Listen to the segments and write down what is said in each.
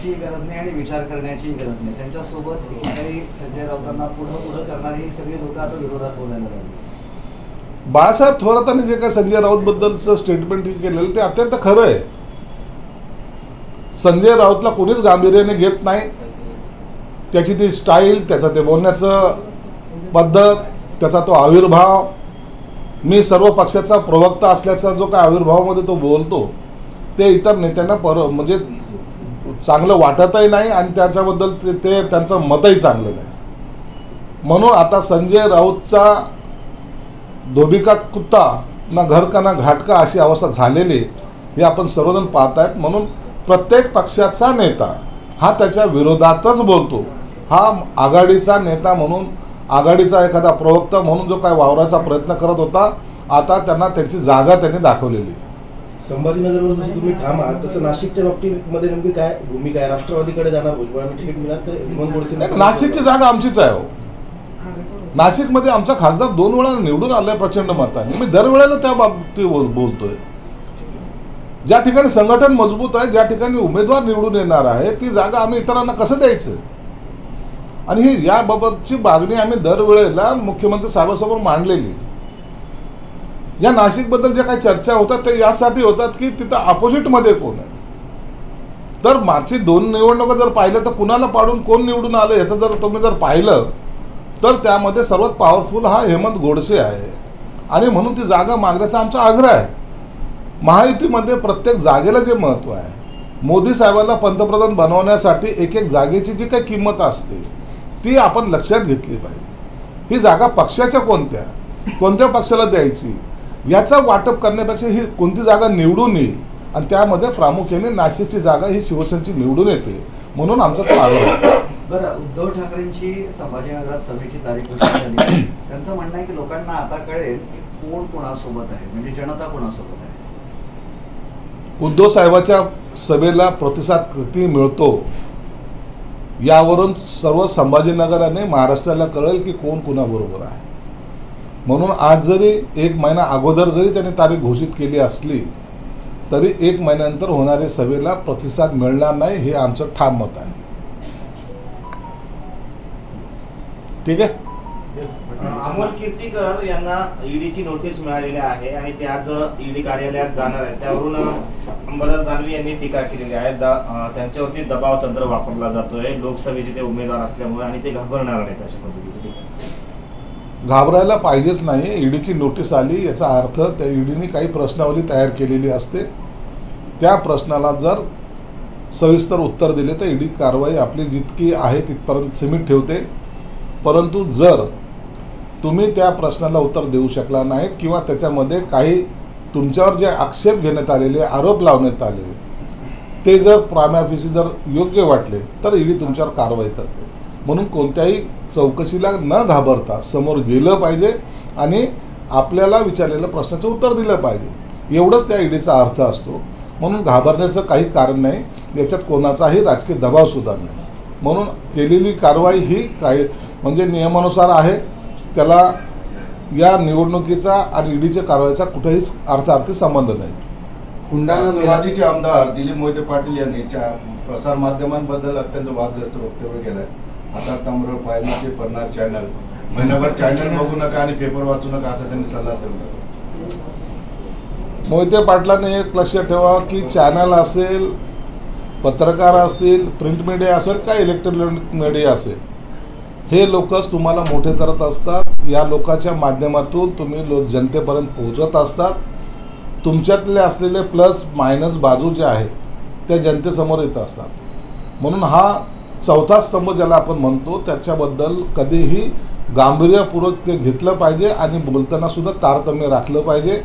थांबण्याची गरज नाही आणि विचार करण्याची गरज नाही. त्यांच्यासोबत एकीकडे संजय राऊतांना पुढं करणारी ही सगळी लोक आता विरोधात बोलायला लागली. बाळासाहेब थोरातांनी जे काही संजय राऊत बद्दलचं स्टेटमेंट केलेलं ते अत्यंत खरं आहे. संजय राऊतला कोणीच गांभीर्याने घेत नाही. त्याची ती स्टाईल, त्याचा ते बोलण्याचं पद्धत, त्याचा तो आविर्भाव, मी सर्व पक्षाचा प्रवक्ता असल्याचा जो काय आविर्भावामध्ये तो बोलतो ते इतर नेत्यांना म्हणजे चांगलं वाटतही नाही आणि त्याच्याबद्दल ते त्यांचं मतही चांगलं नाही. म्हणून आता संजय राऊतचा धोबिका कुत्ता ना घर का ना घाटका अशी अवस्था झालेली हे आपण सर्वजण पाहत आहेत. म्हणून प्रत्येक पक्षाचा नेता हा त्याच्या विरोधातच बोलतो. हा आघाडीचा नेता म्हणून, आघाडीचा एखादा प्रवक्ता म्हणून जो काय वावराचा प्रयत्न करत होता, आता त्यांना त्यांची जागा त्यांनी दाखवलेली. संभाजीनगरवर जसं तुम्ही ठाम आहात तसं नाशिकच्या बाबतीमध्ये नेमकी काय भूमिका आहे? राष्ट्रवादीकडे जाणार भुजबळांना तिकीट मिळणार का हेमंत गोडसे? नाशिकची जागा आमचीच आहे. नाशिकमध्ये आमचा खासदार 2 वेळा निवडून आलाय प्रचंड मताने. मी दरवेळेला त्या बाबतीत बोलतोय. ज्या ठिकाणी संघटन मजबूत आहे, ज्या ठिकाणी उमेदवार निवडून येणार आहे, ती जागा आम्ही इतरांना कसं द्यायचं? आणि ही याबाबतची मागणी आम्ही दरवेळेला मुख्यमंत्री साहेबांसमोर मांडलेली. या नाशिकबद्दल ज्या काही चर्चा होतात ते यासाठी होतात की तिथं अपोजिटमध्ये कोण आहे. तर मागची 2 निवडणुका जर पाहिलं तर कुणाला पाडून कोण निवडून आलं याचं जर तुम्ही जर पाहिलं तर त्यामध्ये सर्वात पॉवरफुल हा हेमंत गोडसे आहे. आणि म्हणून ती जागा मागण्याचा आमचा आग्रह आहे. महायुतीमध्ये प्रत्येक जागेला जे महत्त्व आहे, मोदी साहेबांना पंतप्रधान बनवण्यासाठी एक एक जागेची जी काही किंमत असते ती आपण लक्षात घेतली पाहिजे. ही जागा पक्षाच्या कोणत्या पक्षाला द्यायची याचं वाटप करण्यापेक्षा ही कोणती जागा निवडून येईल आणि त्यामध्ये प्रामुख्याने नाशिकची जागा ही शिवसेनेची निवडून येते म्हणून आमचा तो आग्रह आहे. बरं, उद्धव ठाकरेंची संभाजीनगरात सभेची तारीख घोषित झाली. त्यांचं म्हणणं आहे की लोकांना आता कळेल की कोण कोणासोबत आहे, म्हणजे जनता कोणासोबत आहे. उद्धव साहेबाच्या सभेला प्रतिसाद किती मिळतो यावरून सर्व संभाजीनगर आणि महाराष्ट्राला कळेल की कोण कोणाबरोबर आहे. म्हणून आज जरी 1 महिना अगोदर जरी त्यांनी तारीख घोषित केली असली तरी 1 महिन्यानंतर होणाऱ्या सभेला प्रतिसाद मिळणार नाही हे आमचं ठाम मत आहे. ठीक आहे. अमोल कीर्तीकर यांना ईडीची नोटीस मिळालेली आहे आणि ते आज ईडी कार्यालयात जाणार आहेत. त्यावरून अंबादास दानवे यांनी टीका केलेली आहे. त्यांच्यावरती दबाव तंत्र वापरला जातोय लोकसभेचे ते उमेदवार असल्यामुळे आणि ते घाबरणार नाहीत अशा पद्धतीचे. घाबरायला पाहिजेच नाही. ईडीची नोटीस आली याचा अर्थ त्या ईडीने काही प्रश्नावली तयार केलेली असते. त्या प्रश्नाला जर सविस्तर उत्तर दिले तर ईडी कारवाई आपली जितकी आहे तिथपर्यंत सीमित ठेवते. परंतु जर तुम्ही त्या प्रश्नाला उत्तर देऊ शकला नाहीत किंवा त्याच्यामध्ये काही तुमच्यावर जे आक्षेप घेण्यात आलेले, आरोप लावण्यात आले ते जर प्राम्याफिसी जर योग्य वाटले तर ईडी तुमच्यावर कारवाई करते. म्हणून कोणत्याही चौकशीला न घाबरता समोर गेलं पाहिजे आणि आपल्याला विचारलेल्या प्रश्नाचं उत्तर दिलं पाहिजे. एवढंच त्या ईडीचा अर्थ असतो. म्हणून घाबरण्याचं काही कारण नाही. याच्यात कोणाचाही राजकीय दबावसुद्धा नाही. म्हणून केलेली कारवाई ही काही म्हणजे नियमानुसार आहे. त्याला या निवडणुकीचा आणि ईडीच्या कारवाईचा कुठेही अर्थार्थी संबंध नाही. राष्ट्रवादीचे आमदार दिलीप मोहिते पाटील यांनी प्रसारमाध्यमांबद्दल अत्यंत वादग्रस्त वक्तव्य केलं आहे. आता नंबर फायनाचे 50 चॅनल महिनाभर चॅनल बघू नका आणि पेपर वाचू नका असा त्यांनी सल्ला दिला. मोहिते पाटलांनी एक लक्षात ठेवा की चॅनल असेल, पत्रकार असतील, प्रिंट मीडिया असेल का इलेक्ट्रॉनिक मीडिया असेल, हे लोकच तुम्हाला मोठे करत असतात. या लोकांच्या माध्यमातून तुम्ही जनतेपर्यंत पोहोचत असतात. तुमच्यातले असलेले प्लस मायनस बाजू ज्या आहेत त्या जनतेसमोर येत असतात. म्हणून हा चौथा स्तंभ ज्याला आपण म्हणतो त्याच्याबद्दल कधीही गांभीर्यपूर्वक ते घेतलं पाहिजे आणि बोलताना सुद्धा तारतम्य राखलं पाहिजे.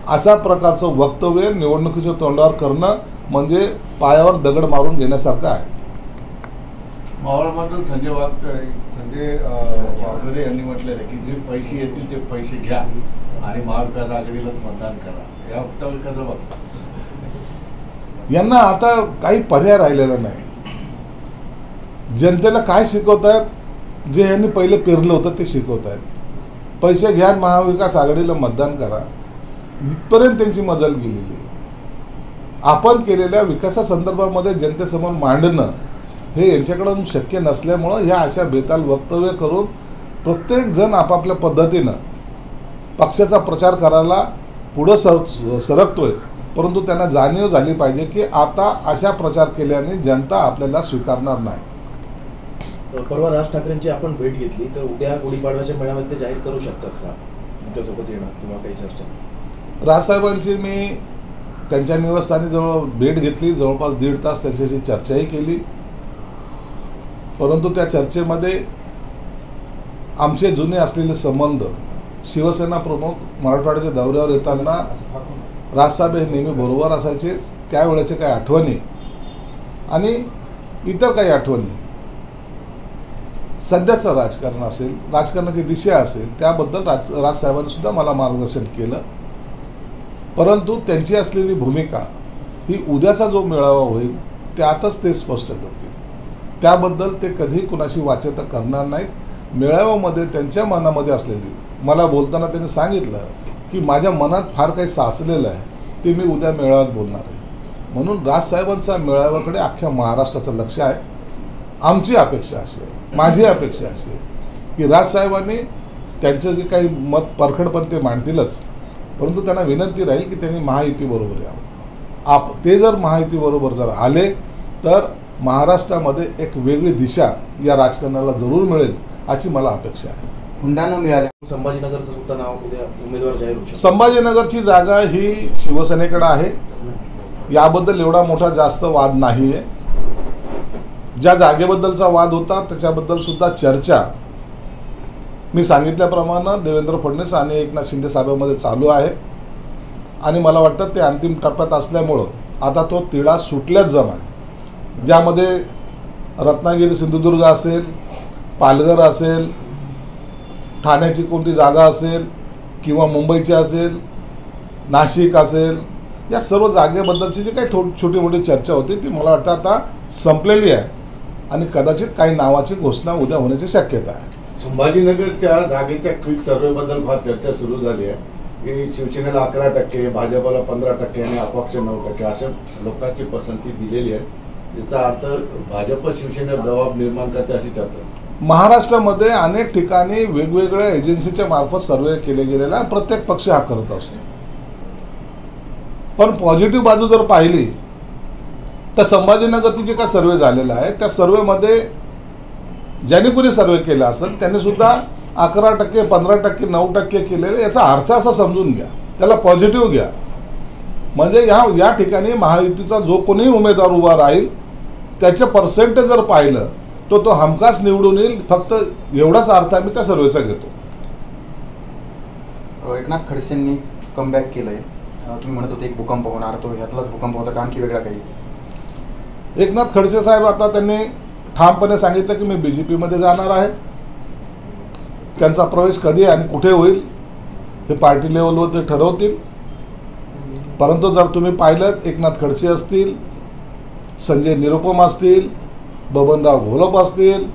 अशा प्रकारचं वक्तव्य निवडणुकीच्या तोंडावर करणं म्हणजे पायावर दगड मारून घेण्यासारखं आहे. मावळमधून संजय वाघरे यांनी म्हटलेलं आहे की जे पैसे येतील ते पैसे घ्या आणि महाविकास आघाडीलाच मतदान करा. या वक्तव्य कसं बघता? यांना आता काही पर्याय राहिलेला नाही. जनतेला काय शिकवत आहेत? जे यांनी पहिले पेरलं होतं ते शिकवत आहेत. पैसे घ्या, महाविकास आघाडीला मतदान करा, इथपर्यंत त्यांची मजल गेलेली. आपण केलेल्या विकासासंदर्भामध्ये जनतेसमोर मांडणं हे यांच्याकडून शक्य नसल्यामुळं ह्या अशा बेताल वक्तव्य करून प्रत्येकजण आपापल्या पद्धतीनं पक्षाचा प्रचार करायला पुढं सरकतोय. परंतु त्यांना जाणीव झाली पाहिजे की आता अशा प्रचार केल्याने जनता आपल्याला स्वीकारणार नाही. परवा राज ठाकरेंची आपण भेट घेतली, तर उद्या गुढीपाडव्याच्या मेळाव्यात ते जाहीर करू शकतात का तुमच्यासोबत येणार किंवा काही चर्चा? राजसाहेबांची मी त्यांच्या निवासस्थानी जवळ भेट घेतली, जवळपास 1.5 तास त्यांच्याशी चर्चाही केली. परंतु त्या चर्चेमध्ये आमचे जुने असलेले संबंध, शिवसेना प्रमुख मराठवाड्याच्या दौऱ्यावर येताना राजसाहेब हे नेहमी बरोबर असायचे, त्यावेळेचे काही आठवणी आणि इतर काही आठवणी, सध्याचं राजकारण असेल, राजकारणाची दिशा असेल, त्याबद्दल राजसाहेबांनी सुद्धा मला मार्गदर्शन केलं. परंतु त्यांची असलेली भूमिका ही उद्याचा जो मेळावा होईल त्यातच ते स्पष्ट करतील. त्याबद्दल ते कधी कुणाशी वाच्यता करणार नाहीत. मेळाव्यामध्ये त्यांच्या मनामध्ये असलेली, मला बोलताना त्यांनी सांगितलं की माझ्या मनात फार काही साचलेलं आहे, ते मी उद्या मेळाव्यात बोलणार आहे. म्हणून राजसाहेबांच्या मेळाव्याकडे अख्ख्या महाराष्ट्राचं लक्ष आहे. आमची अपेक्षा अशी आहे, माझी अपेक्षा अशी आहे की राजसाहेबांनी त्यांचं जे काही मत परखडपण ते मांडतीलच, परंतु त्यांना विनंती राहील की त्यांनी महायुतीबरोबर यावं. ते जर महायुतीबरोबर जर आले तर महाराष्ट्रामध्ये एक वेगळी दिशा या राजकारणाला जरूर मिळेल अशी मला अपेक्षा आहे. हुंडा न मिळाल्या संभाजीनगरचं सुद्धा नाव उद्या उमेदवार जाहीर होऊ शकतो. संभाजीनगरची जागा ही शिवसेनेकडे आहे, याबद्दल एवढा मोठा जास्त वाद नाही आहे. ज्या जागेबद्दलचा वाद होता त्याच्याबद्दल सुद्धा चर्चा मी सांगितल्याप्रमाणे देवेंद्र फडणवीस आणि एकनाथ शिंदे साहेबांमध्ये चालू आहे आणि मला वाटतं ते अंतिम टप्प्यात असल्यामुळं आता तो तिढा सुटल्याच जमा आहे. ज्यामध्ये रत्नागिरी सिंधुदुर्ग असेल, पालघर असेल, ठाण्याची कोणती जागा असेल किंवा मुंबईची असेल, नाशिक असेल, या सर्व जागेबद्दलची जी काही छोटी मोठी चर्चा होती ती मला वाटतं आता संपलेली आहे आणि कदाचित काही नावाची घोषणा उद्या होण्याची शक्यता आहे. संभाजीनगरच्या जागेच्या क्विक सर्वेबद्दल फार चर्चा सुरू झाली आहे की शिवसेनेला 11%, भाजपला 15% आणि अपक्ष 9% अशा लोकांची पसंती दिलेली आहे. याचा अर्थ भाजप शिवसेनेवर दबाव निर्माण करते अशी चर्चा. महाराष्ट्रामध्ये अनेक ठिकाणी वेगवेगळ्या एजन्सीच्या मार्फत सर्वे केले गेलेला आहे, प्रत्येक पक्ष हा करत असतो. पण पॉझिटिव्ह बाजू जर पाहिली तर संभाजीनगरची जे काय सर्वे झालेला आहे त्या सर्वेमध्ये ज्यांनी कोणी सर्वे केला असेल त्यांनी सुद्धा 11%, 15%, 9% केलेले, याचा अर्थ असा समजून घ्या, त्याला पॉझिटिव्ह घ्या. म्हणजे या ठिकाणी महायुतीचा जो कोणीही उमेदवार उभा राहील त्याचे पर्सेंटेज जर पाहिलं तो हमखास निवडून येईल. फक्त एवढाच अर्थ आम्ही त्या सर्वेचा घेतो. एकनाथ खडसेंनी कमबॅक केलंय, तुम्ही म्हणत होते एक भूकंप होणार, तो ह्यातलाच भूकंप होता का आणखी वेगळा काही? एकनाथ खडसे साहेब आता त्यांनी ठामपणे सांगितलं की मी BJPमध्ये जाणार आहे. त्यांचा प्रवेश कधी आणि कुठे होईल हे पार्टी लेवलवर ते ठरवतील. परंतु जर तुम्ही पाहिलं, एकनाथ खडसे असतील, संजय निरुपम असतील, बबनराव घोलप असतील,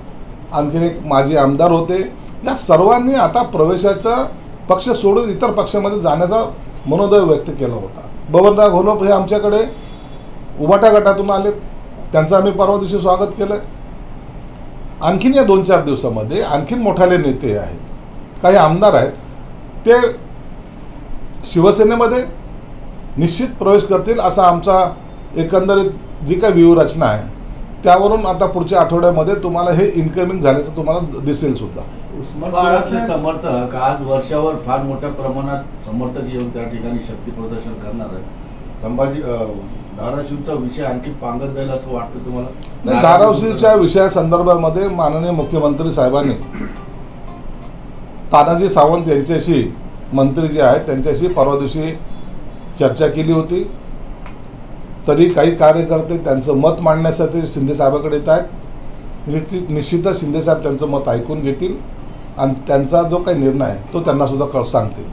आणखीन एक माजी आमदार होते, या सर्वांनी आता प्रवेशाचा पक्ष सोडून इतर पक्षामध्ये जाण्याचा मनोदय व्यक्त केला होता. बबनराव घोलप हे आमच्याकडे उभाटा गटातून आलेत, त्यांचं आम्ही परवा दिवशी स्वागत केलं. आणखीन या 2-4 दिवसामध्ये आणखीन मोठाले नेते आहेत, काही आमदार आहेत, ते शिवसेनेमध्ये निश्चित प्रवेश करतील असा आमचा एकंदरीत जी काही व्यूहरचना आहे त्यावरून आता पुढच्या आठवड्यामध्ये तुम्हाला हे इन्कमिंग झाल्याचं तुम्हाला दिसेल सुद्धा. उस्मानाबादचे समर्थक आज वर्षावर फार मोठ्या प्रमाणात समर्थक येऊन त्या ठिकाणी शक्ती प्रदर्शन करणार आहे. धाराशिवचा विषय आणखी पांगत जाईल असं वाटतं तुम्हाला? नाही, धाराशिवच्या विषयासंदर्भामध्ये माननीय मुख्यमंत्री साहेबांनी तानाजी सावंत यांच्याशी, मंत्री जे आहेत त्यांच्याशी परवा दिवशी चर्चा केली होती. तरी काही कार्यकर्ते त्यांचं मत मांडण्यासाठी शिंदे साहेबांकडे येत आहेत. निश्चितच शिंदे साहेब त्यांचं मत ऐकून घेतील आणि त्यांचा जो काही निर्णय आहे तो त्यांना सुद्धा सांगतील.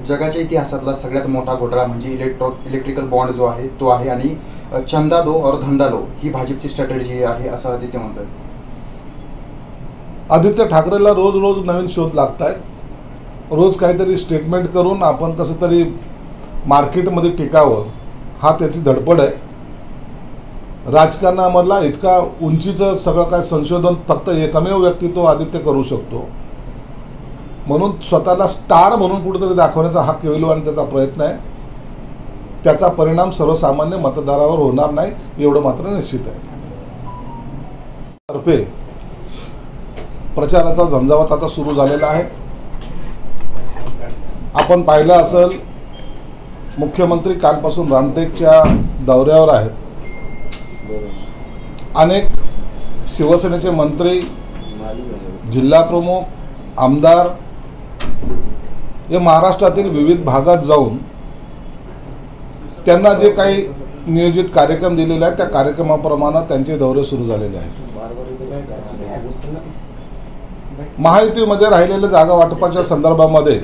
जगाच्या इतिहासातला सगळ्यात मोठा घोटाळा म्हणजे इलेक्ट्रिकल बॉन्ड जो आहे तो आहे आणि चंदा दो और धंदा लो ही भाजपची स्ट्रॅटेजी आहे असं आदित्य म्हणतात. आदित्य ठाकरेला रोज रोज नवीन शोध लागत आहेत. रोज काहीतरी स्टेटमेंट करून आपण कसं तरी मार्केटमध्ये टिकावं हा त्याची धडपड आहे. राजकारणामधला इतका उंचीचं सगळं काय संशोधन फक्त एकमेव व्यक्ती तो आदित्य करू शकतो. म्हणून स्वतःला स्टार म्हणून कुठेतरी दाखवण्याचा हा केविलवान त्याचा प्रयत्न आहे. त्याचा परिणाम सर्वसामान्य मतदारावर होणार नाही एवढं मात्र निश्चित आहे. तर्फे प्रचाराचा झंझावात आता सुरू झालेला आहे. आपण पाहिलं असेल मुख्यमंत्री कालपासून रामटेकच्या दौऱ्यावर आहेत. अनेक शिवसेनेचे मंत्री, जिल्हाप्रमुख, आमदार हे महाराष्ट्रातील विविध भागात जाऊन त्यांना जे काही नियोजित कार्यक्रम दिलेले आहेत त्या कार्यक्रमाप्रमाणे त्यांचे दौरे सुरू झालेले आहेत. महायुतीमध्ये राहिलेल्या जागा वाटपाच्या संदर्भामध्ये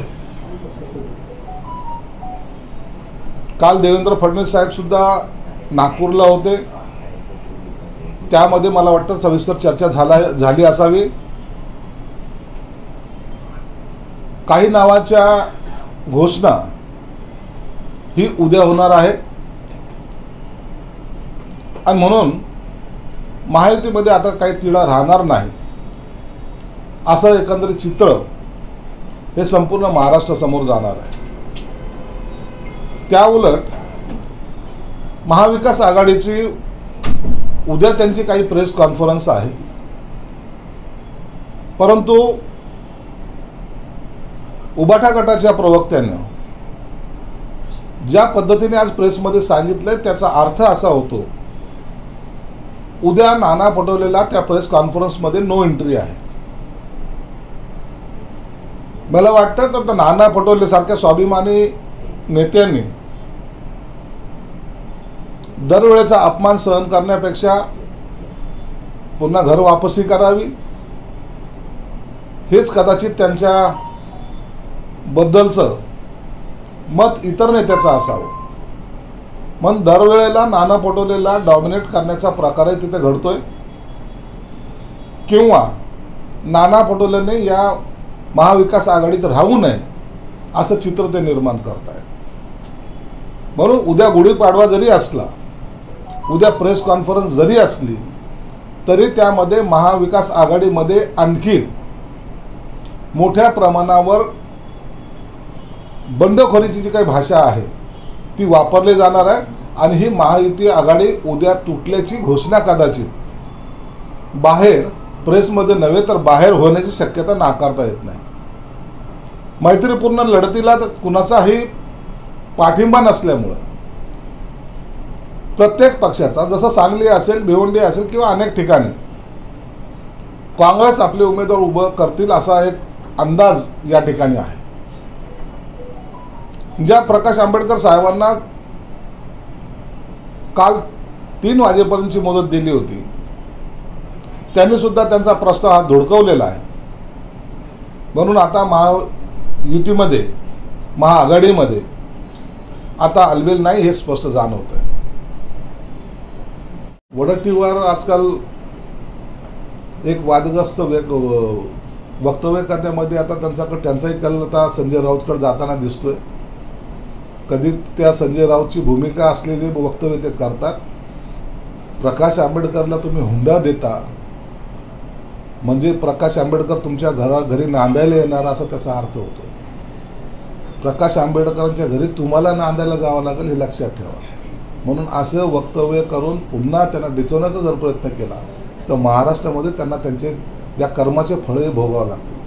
काल देवेंद्र फडणवीस साहेब सुद्धा नागपूरला होते. त्यामध्ये मला वाटतं सविस्तर चर्चा झाली असावी. काही नावाच्या घोषणा ही उद्या होणार आहे आणि म्हणून महायुतीमध्ये आता काही तिढा राहणार नाही असं एकंदरीत चित्र हे संपूर्ण महाराष्ट्रासमोर जाणार आहे. त्या उलट महाविकास आघाडीची उद्या त्यांची काही प्रेस कॉन्फरन्स आहे, परंतु उबाटा गटाच्या प्रवक्त्यानं ज्या पद्धतीने आज प्रेसमध्ये सांगितलंय त्याचा अर्थ असा होतो उद्या नाना पटोलेला त्या प्रेस कॉन्फरन्समध्ये नो एंट्री आहे. मला वाटतं तर नाना पटोले सारख्या स्वाभिमानी नेत्यांनी दरवेळेचा अपमान सहन करण्यापेक्षा पुन्हा घर वापसी करावी हेच कदाचित त्यांच्या बद्दलचं मत इतर नेत्याचं असावं. मग दरवेळेला नाना पटोलेला डॉमिनेट करण्याचा प्रकारही तिथे घडतोय किंवा नाना पटोलेने या महाविकास आघाडीत राहू नये असं चित्र ते निर्माण करत आहेत. म्हणून उद्या गुढीपाडवा जरी असला, उद्या प्रेस कॉन्फरन्स जरी असली तरी त्यामध्ये महाविकास आघाडीमध्ये आणखी मोठ्या प्रमाणावर बंडखोरीची जी काही भाषा आहे ती वापरली जाणार आहे आणि ही महायुती आघाडी उद्या तुटल्याची घोषणा कदाचित बाहेर प्रेसमध्ये नव्हे तर बाहेर होण्याची शक्यता नाकारता येत नाही. मैत्रीपूर्ण लढतीला कुणाचाही पाठिंबा नसल्यामुळं प्रत्येक पक्षाचा, जसं सांगली असेल, भिवंडी असेल किंवा अनेक ठिकाणी काँग्रेस आपले उमेदवार उभं करतील असा एक अंदाज या ठिकाणी आहे. ज्या प्रकाश आंबेडकर साहेबांना काल 3 वाजेपर्यंतची मुदत दिली होती त्यांनी सुद्धा त्यांचा प्रस्ताव हा धुडकवलेला आहे. म्हणून आता महायुतीमध्ये, महाआघाडीमध्ये आता अलबेल नाही हे स्पष्ट जाणवत आहे. वडट्टीवर आजकाल एक वादग्रस्त वक्तव्य करण्यामध्ये आता त्यांचाही कल आता संजय राऊतकडे जाताना दिसतोय. कधी त्या संजय राऊतची भूमिका असलेली वक्तव्य ते करतात. प्रकाश आंबेडकरला तुम्ही हुंडा देता म्हणजे प्रकाश आंबेडकर तुमच्या घरी नांदायला येणार असा त्याचा अर्थ होतो. प्रकाश आंबेडकरांच्या घरी तुम्हाला नांदायला जावं लागेल हे लक्षात ठेवा. म्हणून असं वक्तव्य करून पुन्हा त्यांना डिचवण्याचा जर प्रयत्न केला तर महाराष्ट्रामध्ये त्यांना त्यांचे या कर्माचे फळे भोगावे लागतील.